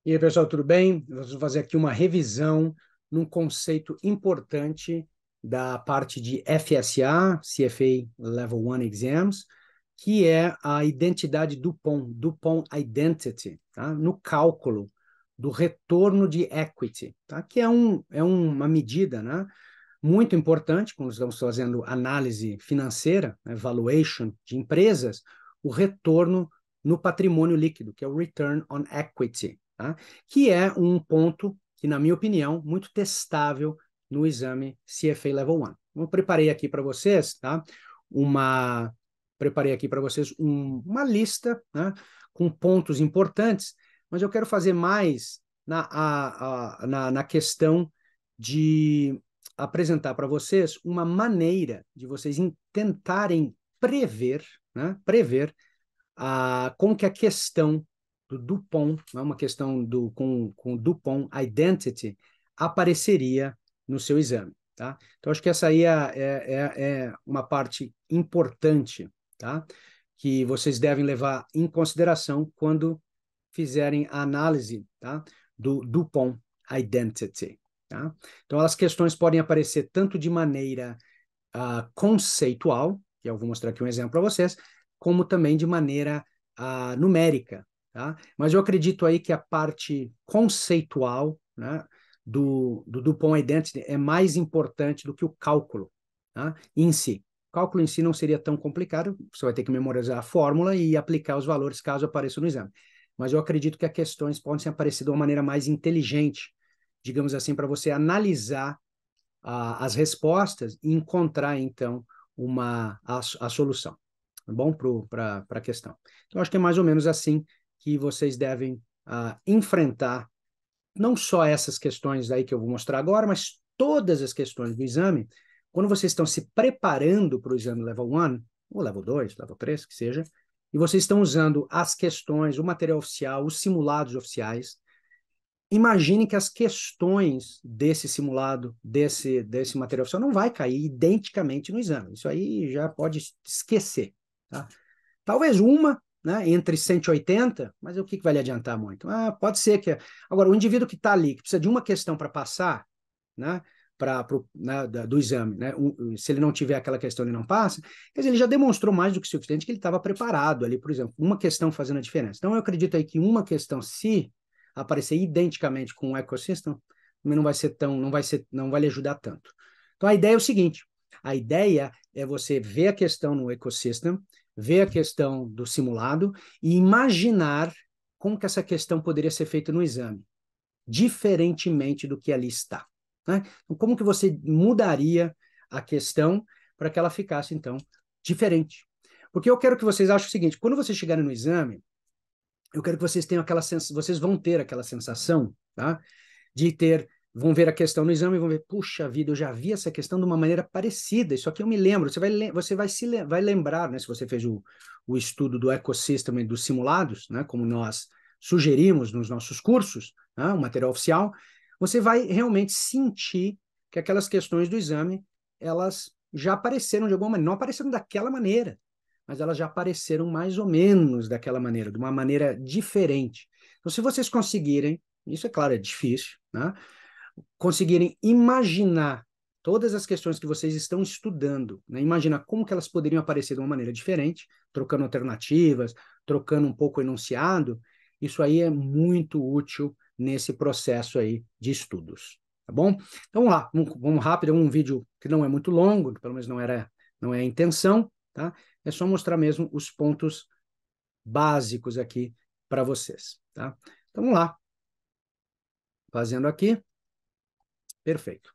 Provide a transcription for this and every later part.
E aí, pessoal, tudo bem? Vamos fazer aqui uma revisão num conceito importante da parte de FSA, CFA Level 1 Exams, que é a identidade Dupont, Dupont Identity, tá? No cálculo do retorno de equity, tá? Que é uma medida, né? Muito importante quando estamos fazendo análise financeira, né? Valuation de empresas, o retorno no patrimônio líquido, que é o Return on Equity, tá? Que é um ponto que, na minha opinião, muito testável no exame CFA Level 1. Eu preparei aqui para vocês, tá? Uma preparei aqui para vocês uma lista, né, com pontos importantes, mas eu quero fazer mais na questão de apresentar para vocês uma maneira de vocês tentarem prever, né, prever como que a questão do Dupont, né, uma questão com Dupont Identity, apareceria no seu exame. Tá? Então, acho que essa aí é uma parte importante, tá? Que vocês devem levar em consideração quando fizerem a análise, tá? Do Dupont Identity. Tá? Então, as questões podem aparecer tanto de maneira conceitual, que eu vou mostrar aqui um exemplo para vocês, como também de maneira numérica. Tá? Mas eu acredito aí que a parte conceitual, né, do Dupont Identity é mais importante do que o cálculo, tá, em si. O cálculo em si não seria tão complicado, você vai ter que memorizar a fórmula e aplicar os valores caso apareça no exame. Mas eu acredito que as questões podem aparecer de uma maneira mais inteligente, digamos assim, para você analisar as respostas e encontrar, então, a solução, tá bom? Para a questão. Então, acho que é mais ou menos assim que vocês devem enfrentar não só essas questões aí que eu vou mostrar agora, mas todas as questões do exame, quando vocês estão se preparando para o exame Level 1, ou Level 2, Level 3, que seja, e vocês estão usando as questões, o material oficial, os simulados oficiais. Imagine que as questões desse simulado, desse material oficial, não vai cair identicamente no exame. Isso aí já pode esquecer. Tá? Talvez uma, né, entre 180, mas o que vai lhe adiantar muito? Pode ser que... Agora, o indivíduo que está ali, que precisa de uma questão para passar, né, do exame, né, se ele não tiver aquela questão, ele não passa, quer dizer, ele já demonstrou mais do que suficiente que ele estava preparado ali, por exemplo, uma questão fazendo a diferença. Então, eu acredito aí que uma questão, se aparecer identicamente com o ecossistema, não vai ser tão, não vai lhe ajudar tanto. Então, a ideia é o seguinte, a ideia é você ver a questão no ecossistema, ver a questão do simulado e imaginar como que essa questão poderia ser feita no exame, diferentemente do que ali está. Né? Então, como que você mudaria a questão para que ela ficasse, então, diferente? Porque eu quero que vocês achem o seguinte, quando vocês chegarem no exame, eu quero que vocês tenham aquela sensação, vocês vão ter aquela sensação, tá? De ter, vão ver a questão no exame e vão ver, puxa vida, eu já vi essa questão de uma maneira parecida, isso aqui eu me lembro, vai lembrar, né, se você fez o estudo do ecossistema e dos simulados, né, como nós sugerimos nos nossos cursos, né, o material oficial, você vai realmente sentir que aquelas questões do exame, elas já apareceram de alguma maneira, não apareceram daquela maneira, mas elas já apareceram mais ou menos daquela maneira, de uma maneira diferente. Então, se vocês conseguirem, isso é claro, é difícil, né? Conseguirem imaginar todas as questões que vocês estão estudando, né? Imaginar como que elas poderiam aparecer de uma maneira diferente, trocando alternativas, trocando um pouco o enunciado, isso aí é muito útil nesse processo aí de estudos, tá bom? Então, vamos lá, vamos rápido, é um vídeo que não é muito longo, pelo menos não é a intenção, tá? É só mostrar mesmo os pontos básicos aqui para vocês, tá? Então, vamos lá, fazendo aqui, perfeito.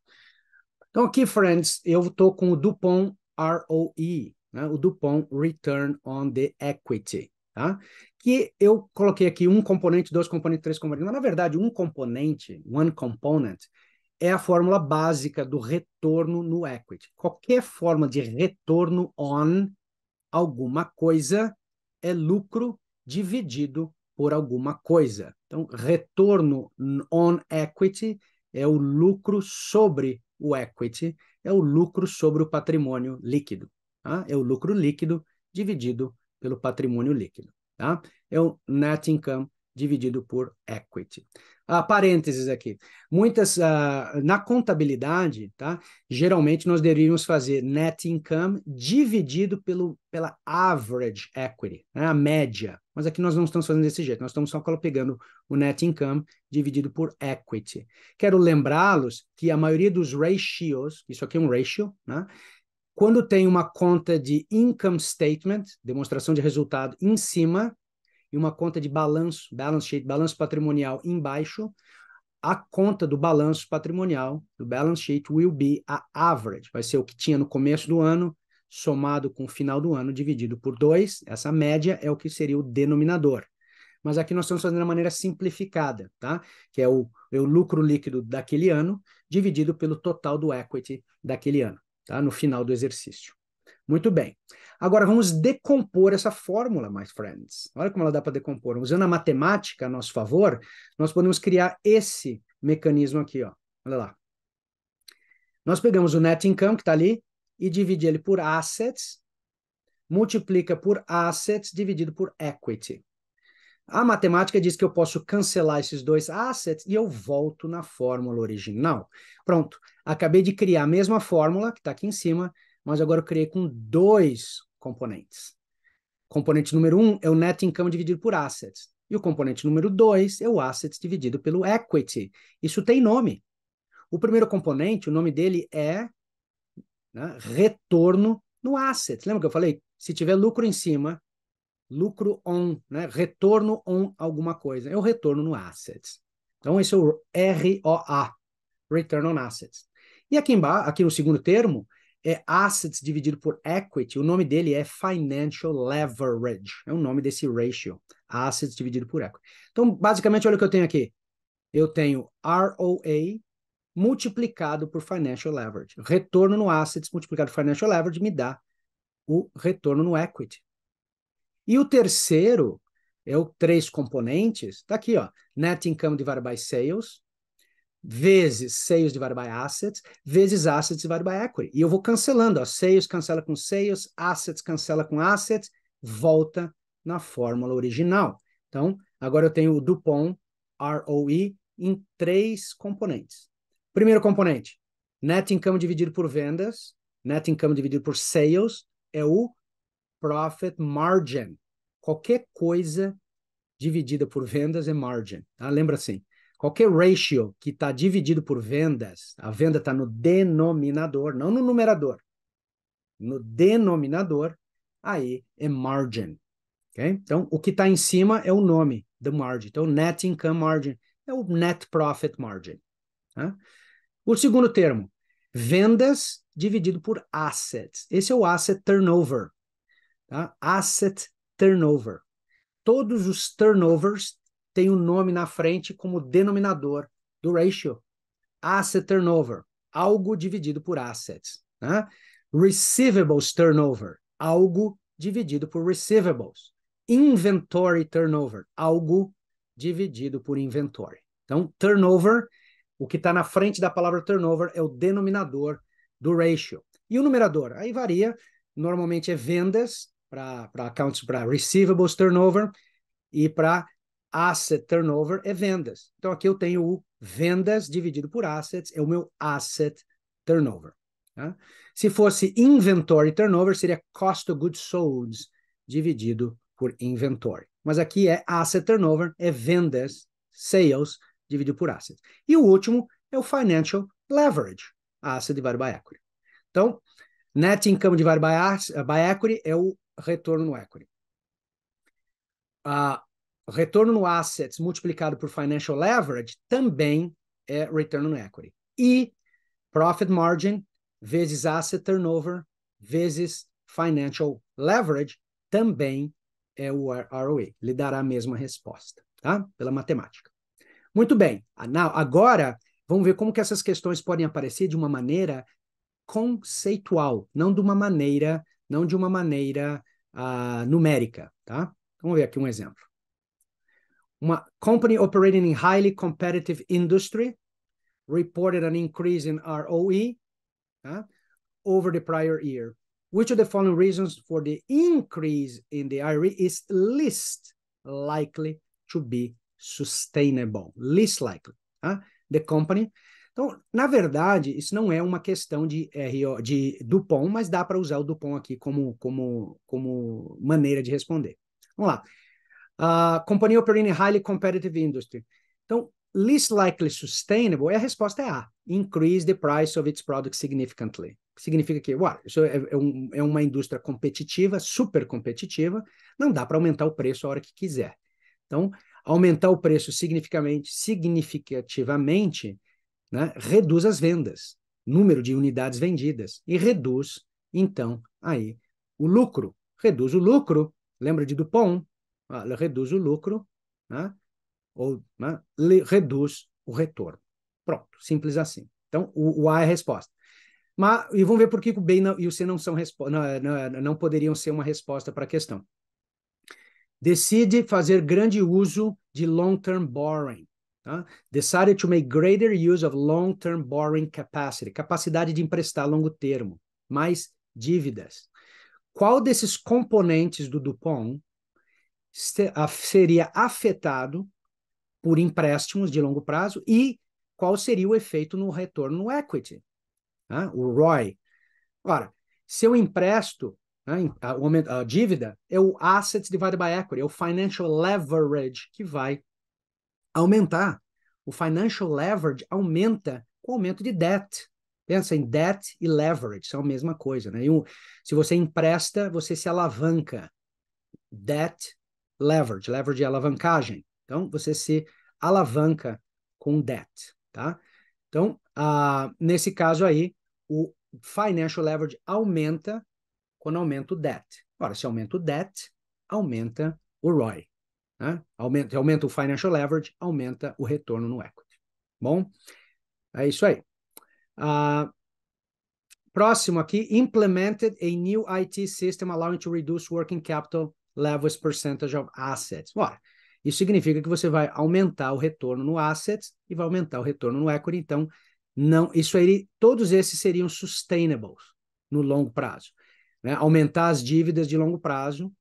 Então, aqui, friends, eu estou com o Dupont ROE, né? O Dupont Return on the Equity, tá? Que eu coloquei aqui um componente, dois componentes, três componentes, mas na verdade um componente, one component, é a fórmula básica do retorno no equity. Qualquer forma de retorno on alguma coisa é lucro dividido por alguma coisa. Então, retorno on equity é o lucro sobre o equity, é o lucro sobre o patrimônio líquido. Tá? É o lucro líquido dividido pelo patrimônio líquido. Tá? É o net income dividido por equity. Parênteses aqui. Na contabilidade, tá? Geralmente nós deveríamos fazer net income dividido pela average equity, né? A média. Mas aqui nós não estamos fazendo desse jeito, nós estamos só pegando o net income dividido por equity. Quero lembrá-los que a maioria dos ratios, isso aqui é um ratio, né? Quando tem uma conta de income statement, demonstração de resultado em cima, e uma conta de balanço, balance sheet, balanço patrimonial embaixo, a conta do balanço patrimonial, do balance sheet, will be a average. Vai ser o que tinha no começo do ano, somado com o final do ano, dividido por 2. Essa média é o que seria o denominador. Mas aqui nós estamos fazendo de maneira simplificada, tá? Que é o lucro líquido daquele ano, dividido pelo total do equity daquele ano, tá? No final do exercício. Muito bem. Agora vamos decompor essa fórmula, my friends. Olha como ela dá para decompor. Usando a matemática a nosso favor, nós podemos criar esse mecanismo aqui, ó. Olha lá. Nós pegamos o net income que está ali e divide ele por assets, multiplica por assets dividido por equity. A matemática diz que eu posso cancelar esses dois assets e eu volto na fórmula original. Pronto. Acabei de criar a mesma fórmula que está aqui em cima, mas agora eu criei com 2 componentes. Componente número 1 é o net income dividido por assets. E o componente número 2 é o assets dividido pelo equity. Isso tem nome. O primeiro componente, o nome dele é, né, retorno no asset. Lembra que eu falei? Se tiver lucro em cima, lucro on, né, retorno on alguma coisa, é o retorno no assets. Então, esse é o ROA, Return on Assets. E aqui embaixo, aqui no segundo termo, é assets dividido por equity, o nome dele é financial leverage, é o nome desse ratio, assets dividido por equity. Então, basicamente, olha o que eu tenho aqui. Eu tenho ROA multiplicado por financial leverage. Retorno no assets multiplicado por financial leverage me dá o retorno no equity. E o terceiro é o 3 componentes, tá aqui, ó, net income divided by sales, vezes sales divided by assets, vezes assets divided by equity. E eu vou cancelando, ó, sales cancela com sales, assets cancela com assets, volta na fórmula original. Então, agora eu tenho o Dupont ROE em 3 componentes. Primeiro componente, net income dividido por vendas, net income dividido por sales, é o profit margin. Qualquer coisa dividida por vendas é margin. Tá? Lembra assim, qualquer ratio que está dividido por vendas, a venda está no denominador, não no numerador. No denominador, aí é margin. Okay? Então, o que está em cima é o nome, the margin. Então, net income margin é o net profit margin. Tá? O segundo termo, vendas dividido por assets. Esse é o asset turnover. Tá? Asset turnover. Todos os turnovers têm um nome na frente como denominador do ratio. Asset turnover, algo dividido por assets. Tá? Receivables turnover, algo dividido por receivables. Inventory turnover, algo dividido por inventory. Então, turnover, o que está na frente da palavra turnover é o denominador do ratio. E o numerador? Aí varia, normalmente é vendas, para accounts, para receivables turnover, e para asset turnover é vendas. Então aqui eu tenho o vendas dividido por assets, é o meu asset turnover. Tá? Se fosse inventory turnover, seria cost of goods sold dividido por inventory. Mas aqui é asset turnover, é vendas, sales, dividido por assets. E o último é o financial leverage, asset divided by equity. Então, net income divided by equity é o retorno no equity. Retorno no assets multiplicado por financial leverage também é return on equity. E profit margin vezes asset turnover vezes financial leverage também é o ROE. Lhe dará a mesma resposta, tá? Pela matemática. Muito bem. Agora, vamos ver como que essas questões podem aparecer de uma maneira conceitual, não de uma maneira numérica, tá? Vamos ver aqui um exemplo. Uma company operating in highly competitive industry reported an increase in ROE over the prior year. Which of the following reasons for the increase in the ROE is least likely to be sustainable. Least likely. Tá? The company. Então, na verdade, isso não é uma questão de Dupont, mas dá para usar o Dupont aqui como maneira de responder. Vamos lá. Companhia operating in highly competitive industry. Então, least likely sustainable, a resposta é A. Increase the price of its product significantly. Significa que, isso é uma indústria competitiva, super competitiva, não dá para aumentar o preço a hora que quiser. Então, aumentar o preço significativamente, né, reduz as vendas, número de unidades vendidas, e reduz, então, aí o lucro. Reduz o lucro, lembra de Dupont? Reduz o lucro, né, ou né, reduz o retorno. Pronto, simples assim. Então, o A é a resposta. E vamos ver por que o B e o C não poderiam ser uma resposta para a questão. Decide fazer grande uso de long-term borrowing. Tá? Decided to make greater use of long-term borrowing capacity. Capacidade de emprestar a longo termo. Mais dívidas. Qual desses componentes do Dupont seria afetado por empréstimos de longo prazo e qual seria o efeito no retorno no equity? Tá? O ROI. Ora, se eu empresto, né, a dívida é o assets divided by equity, é o financial leverage que vai aumentar. O financial leverage aumenta com o aumento de debt. Pensa em debt e leverage, são a mesma coisa. Né? Se você empresta, você se alavanca. Debt, leverage. Leverage é alavancagem. Então, você se alavanca com debt. Tá? Então, nesse caso aí, o financial leverage aumenta quando aumenta o debt. Ora, se aumenta o debt, aumenta o ROI. Né? Aumenta o financial leverage, aumenta o retorno no equity. Bom, é isso aí. Próximo aqui, implemented a new IT system allowing to reduce working capital levels percentage of assets. Ora, isso significa que você vai aumentar o retorno no assets e vai aumentar o retorno no equity. Então, não, isso aí, todos esses seriam sustainables no longo prazo. Né? Aumentar as dívidas de longo prazo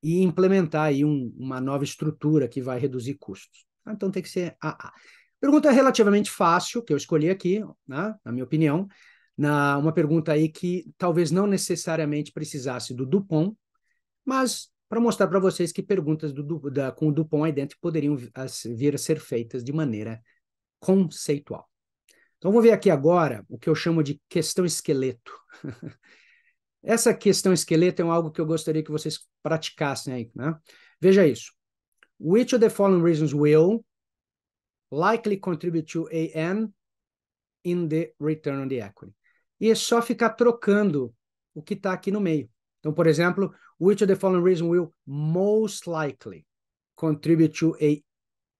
e implementar aí uma nova estrutura que vai reduzir custos. Então tem que ser AA. Pergunta relativamente fácil, que eu escolhi aqui, né, na minha opinião, uma pergunta aí que talvez não necessariamente precisasse do Dupont, mas para mostrar para vocês que perguntas com o Dupont aí dentro poderiam vir a ser feitas de maneira conceitual. Então vamos ver aqui agora o que eu chamo de questão esqueleto. Essa questão esqueleto é algo que eu gostaria que vocês praticassem aí, né? Veja isso. Which of the following reasons will likely contribute to AN in the return on the equity? E é só ficar trocando o que está aqui no meio. Então, por exemplo, which of the following reasons will most likely contribute to a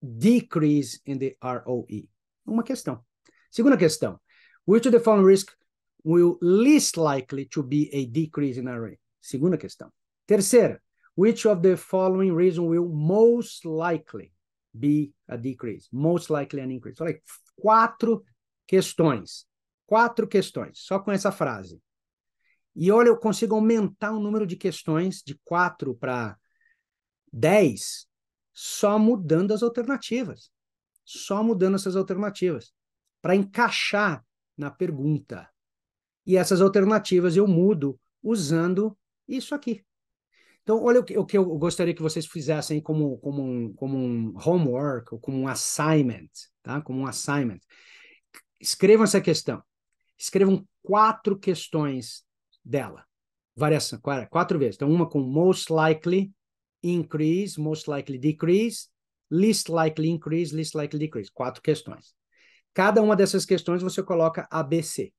decrease in the ROE? Uma questão. Segunda questão. Which of the following risks will least likely to be a decrease in ROE? Segunda questão. Terceira. Which of the following reasons will most likely be a decrease? Most likely an increase. Olha aí, quatro questões, só com essa frase. E olha, eu consigo aumentar o número de questões de 4 para 10 só mudando as alternativas. Só mudando essas alternativas para encaixar na pergunta. E essas alternativas eu mudo usando isso aqui. Então, olha o que eu gostaria que vocês fizessem como um homework, ou como um assignment, tá? Como um assignment. Escrevam essa questão. Escrevam 4 questões dela. Variação, 4 vezes. Então, uma com most likely increase, most likely decrease, least likely increase, least likely decrease. 4 questões. Cada uma dessas questões você coloca ABC.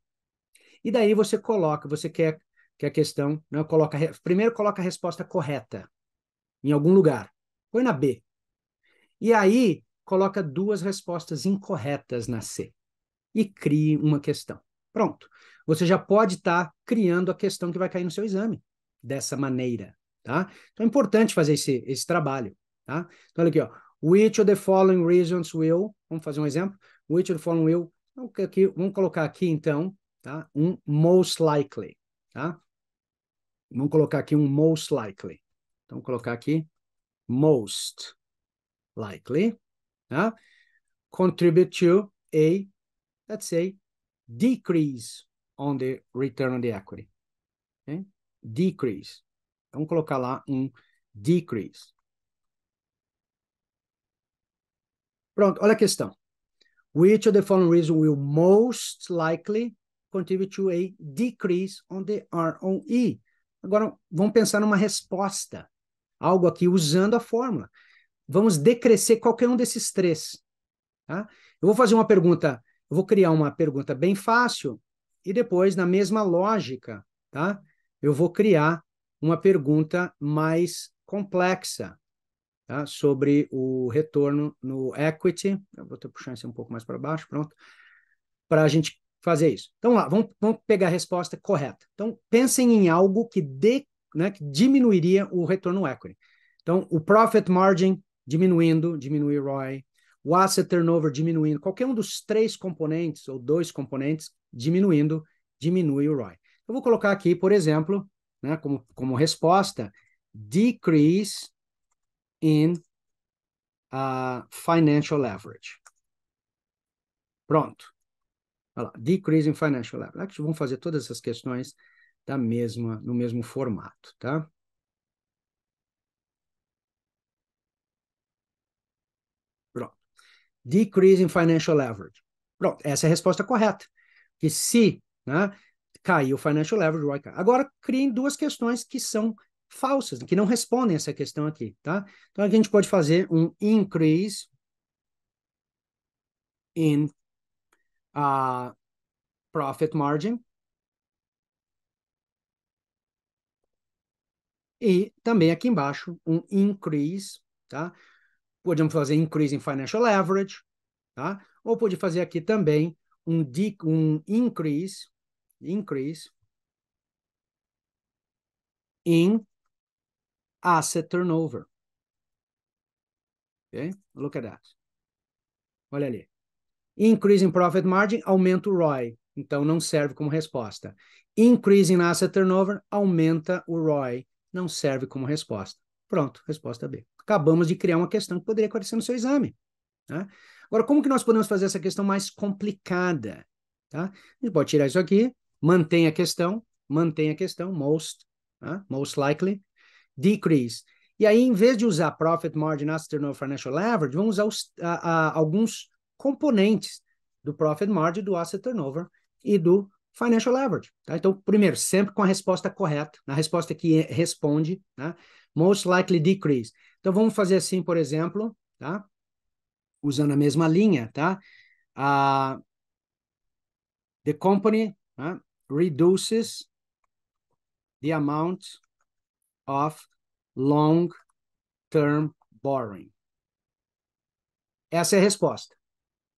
E daí você quer que a questão, né, primeiro coloca a resposta correta em algum lugar. Põe na B. E aí coloca 2 respostas incorretas na C. E crie uma questão. Pronto. Você já pode estar criando a questão que vai cair no seu exame dessa maneira, tá? Então é importante fazer esse trabalho, tá? Então olha aqui, ó. Which of the following reasons will, vamos fazer um exemplo? Which of the following will, vamos colocar aqui então, tá? Um most likely, tá? Vamos colocar aqui um most likely. Então, vou colocar aqui most likely. tá? Contribute to a, let's say, decrease on the return on the equity. Okay? Decrease. Vamos colocar lá um decrease. Pronto, olha a questão. Which of the following reasons will most likely contribute to a decrease on the ROE? Agora, vamos pensar numa resposta. Algo aqui usando a fórmula. Vamos decrescer qualquer um desses três. Tá? Eu vou fazer uma pergunta, eu vou criar uma pergunta bem fácil e depois, na mesma lógica, tá? Eu vou criar uma pergunta mais complexa, tá? Sobre o retorno no equity. Eu vou puxar isso um pouco mais para baixo, pronto, para a gente fazer isso. Então, lá, vamos pegar a resposta correta. Então, pensem em algo que que diminuiria o retorno no equity. Então, o profit margin diminuindo, diminui o ROI, o asset turnover diminuindo, qualquer um dos três componentes ou dois componentes diminuindo, diminui o ROI. Eu vou colocar aqui, por exemplo, né, como resposta, decrease in financial leverage. Pronto. Olha lá, decrease in financial leverage. Vamos fazer todas essas questões no mesmo formato, tá? Pronto. Decrease in financial leverage. Pronto, essa é a resposta correta. Que se, né, cair o financial leverage, vai cair. Agora, criem duas questões que são falsas, que não respondem essa questão aqui, tá? Então, aqui a gente pode fazer um increase in profit margin e também aqui embaixo um increase, tá? Podemos fazer increase in financial leverage, tá? Ou pode fazer aqui também um increase in asset turnover. Okay? Look at that. Olha ali. Increase in profit margin, aumenta o ROI. Então, não serve como resposta. Increase in asset turnover, aumenta o ROI. Não serve como resposta. Pronto, resposta B. Acabamos de criar uma questão que poderia aparecer no seu exame. Tá? Agora, como que nós podemos fazer essa questão mais complicada? Tá? A gente pode tirar isso aqui, mantém a questão, most likely, decrease. E aí, em vez de usar profit margin, asset turnover, financial leverage, vamos usar alguns componentes do profit margin, do asset turnover e do financial leverage. Tá? Então, primeiro, sempre com a resposta correta, na resposta que responde, tá? Most likely decrease. Então, vamos fazer assim, por exemplo, tá? Usando a mesma linha, tá? The company reduces the amount of long-term borrowing. Essa é a resposta,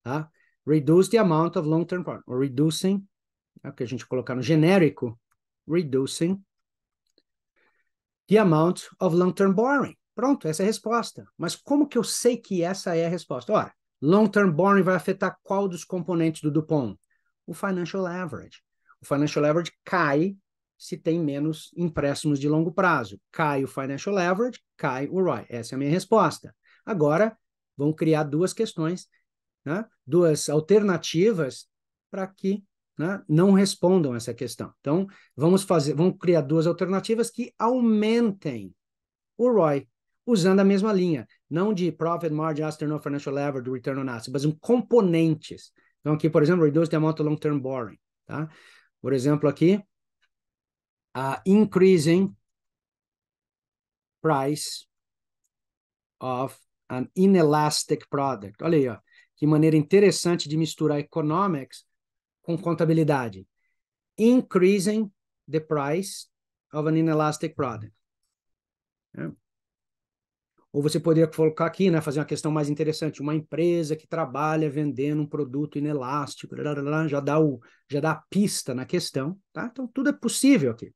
tá? Reduce the amount of long-term borrowing. Or reducing, é o que a gente colocar no genérico, reducing the amount of long-term borrowing. Pronto, essa é a resposta. Mas como que eu sei que essa é a resposta? Ora, long-term borrowing vai afetar qual dos componentes do Dupont? O financial leverage. O financial leverage cai se tem menos empréstimos de longo prazo. Cai o financial leverage, cai o ROI. Essa é a minha resposta. Agora, vamos criar duas questões, né? Duas alternativas para que, né, não respondam essa questão. Então, vamos criar duas alternativas que aumentem o ROI, usando a mesma linha, não de profit margin, asset turnover, financial leverage, return on assets, mas em componentes. Então, aqui, por exemplo, reduce the amount of long-term borrowing, tá? Por exemplo, aqui, increasing price of an inelastic product. Olha aí, ó, que maneira interessante de misturar economics com contabilidade. Increasing the price of an inelastic product. Ou você poderia colocar aqui, né, fazer uma questão mais interessante, uma empresa que trabalha vendendo um produto inelástico, já dá a pista na questão, tá? Então, tudo é possível aqui.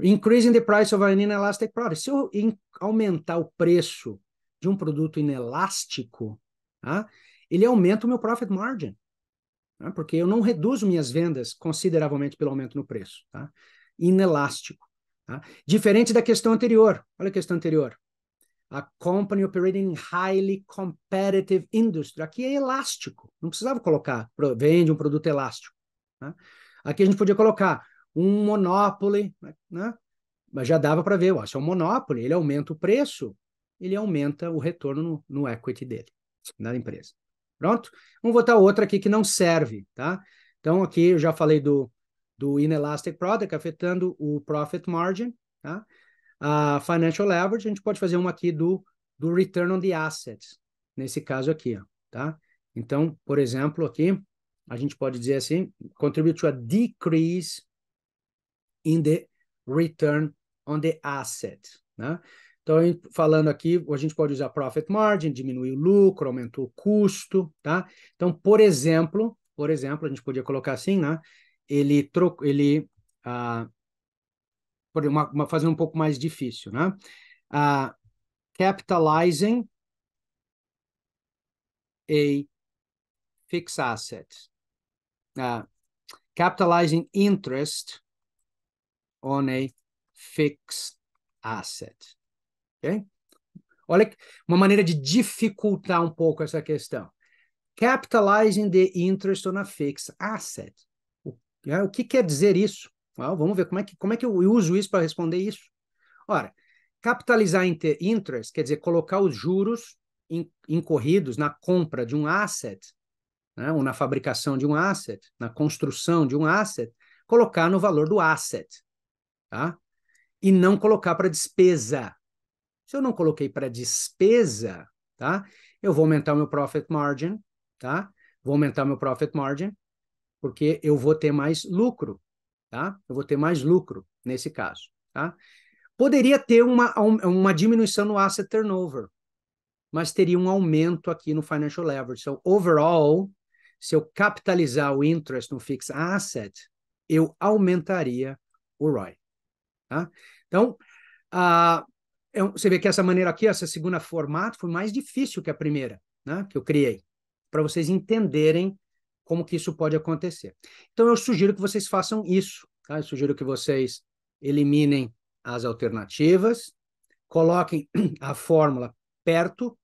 Increasing the price of an inelastic product. Se eu aumentar o preço de um produto inelástico, tá? Ele aumenta o meu profit margin, tá? Porque eu não reduzo minhas vendas consideravelmente pelo aumento no preço, tá? Inelástico. Tá? Diferente da questão anterior. Olha a questão anterior. a company operating in highly competitive industry. Aqui é elástico, não precisava colocar, vende um produto elástico. Né? Aqui a gente podia colocar um monopoly, né? Mas já dava para ver, ó, se é um monopoly, ele aumenta o preço, ele aumenta o retorno no equity dele, da empresa. Pronto? Vamos botar outra aqui que não serve, tá? Então, aqui eu já falei do inelastic product afetando o profit margin, tá? A financial leverage, a gente pode fazer uma aqui do return on the assets, nesse caso aqui, ó, tá? Então, por exemplo, aqui, a gente pode dizer assim, contribute to a decrease in the return on the asset, né? Então, falando aqui, a gente pode usar profit margin, diminuir o lucro, aumentou o custo, tá? Então, por exemplo, a gente podia colocar assim, né? Ele fazer um pouco mais difícil, né? Capitalizing a fixed asset. Capitalizing interest on a fixed asset. Okay? Olha, uma maneira de dificultar um pouco essa questão. Capitalizing the interest on a fixed asset. O que quer dizer isso? Vamos ver como é que eu uso isso para responder isso. Ora, capitalizar interest quer dizer colocar os juros incorridos na compra de um asset, né, ou na fabricação de um asset, na construção de um asset, colocar no valor do asset, tá? E não colocar para despesa. Se eu não coloquei para despesa, tá? Eu vou aumentar o meu profit margin, tá? Vou aumentar meu profit margin, porque eu vou ter mais lucro, tá? Eu vou ter mais lucro nesse caso, tá? Poderia ter uma diminuição no asset turnover, mas teria um aumento aqui no financial leverage. So, overall, se eu capitalizar o interest no fixed asset, eu aumentaria o ROI. Tá? Então, você vê que essa maneira aqui, essa segunda formato, foi mais difícil que a primeira, né, que eu criei, para vocês entenderem como que isso pode acontecer. Então, eu sugiro que vocês façam isso. Tá? Eu sugiro que vocês eliminem as alternativas, coloquem a fórmula perto,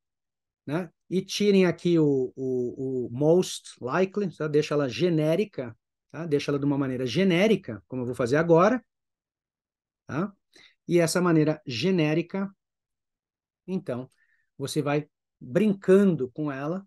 né, e tirem aqui o most likely, tá? Deixa ela genérica, tá? Deixa ela de uma maneira genérica, como eu vou fazer agora, tá? E essa maneira genérica, então, você vai brincando com ela,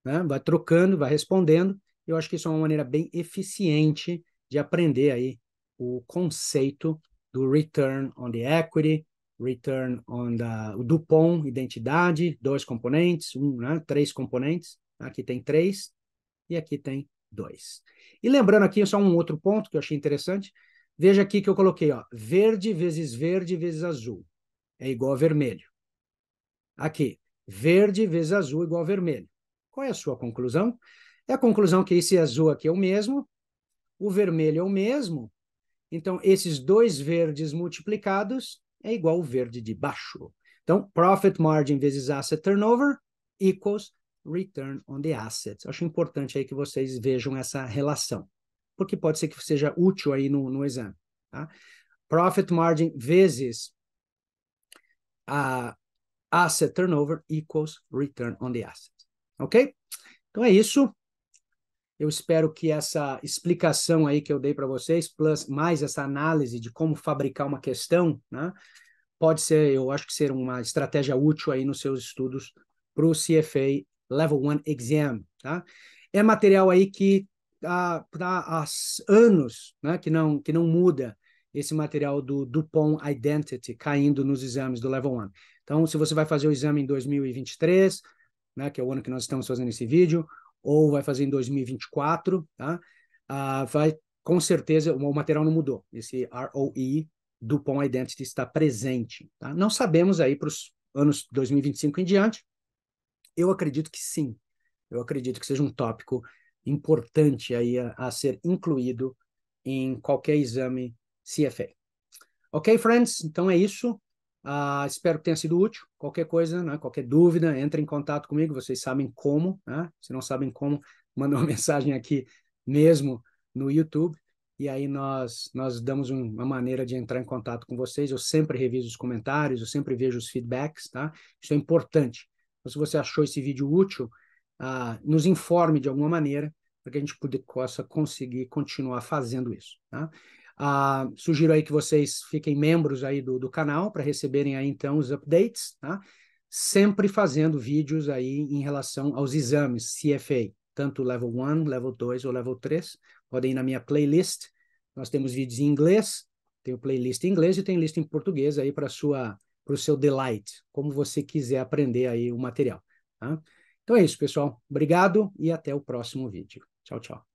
né? Vai trocando, vai respondendo. Eu acho que isso é uma maneira bem eficiente de aprender aí o conceito do return on the equity, return on o DuPont, identidade, 2 componentes, né? 3 componentes. Aqui tem 3 e aqui tem 2. E lembrando aqui só um outro ponto que eu achei interessante. Veja aqui que eu coloquei, ó, verde vezes azul é igual a vermelho. Aqui, verde vezes azul igual a vermelho. Qual é a sua conclusão? É a conclusão que esse azul aqui é o mesmo, o vermelho é o mesmo, então esses dois verdes multiplicados é igual ao verde de baixo. Então, profit margin vezes asset turnover equals return on the assets. Acho importante aí que vocês vejam essa relação, porque pode ser que seja útil aí no exame. Tá? Profit margin vezes a asset turnover equals return on the asset. Ok? Então é isso. Eu espero que essa explicação aí que eu dei para vocês, plus mais essa análise de como fabricar uma questão, né, pode ser, eu acho que ser uma estratégia útil aí nos seus estudos para o CFA Level 1 Exam, tá? É material aí que há anos, né, que não muda esse material do DuPont Identity caindo nos exames do Level 1. Então, se você vai fazer o exame em 2023, né, que é o ano que nós estamos fazendo esse vídeo, ou vai fazer em 2024, tá? Vai, com certeza, o material não mudou. Esse ROE DuPont Identity está presente. Tá? Não sabemos aí para os anos 2025 em diante. Eu acredito que sim. Eu acredito que seja um tópico importante aí a ser incluído em qualquer exame CFA. Ok, friends? Então é isso. Espero que tenha sido útil. Qualquer coisa, né, qualquer dúvida, entre em contato comigo. Vocês sabem como, né? Se não sabem como, manda uma mensagem aqui mesmo no YouTube e aí nós damos uma maneira de entrar em contato com vocês. Eu sempre reviso os comentários, eu sempre vejo os feedbacks, tá? Isso é importante. Então, se você achou esse vídeo útil, nos informe de alguma maneira, para que a gente possa conseguir continuar fazendo isso, tá? Sugiro aí que vocês fiquem membros aí do canal para receberem aí então os updates, tá? Sempre fazendo vídeos aí em relação aos exames CFA, tanto Level 1, Level 2 ou Level 3. Podem ir na minha playlist. Nós temos vídeos em inglês, tem playlist em inglês e tem lista em português aí para o seu delight, como você quiser aprender aí o material, tá? Então é isso, pessoal. Obrigado e até o próximo vídeo. Tchau, tchau.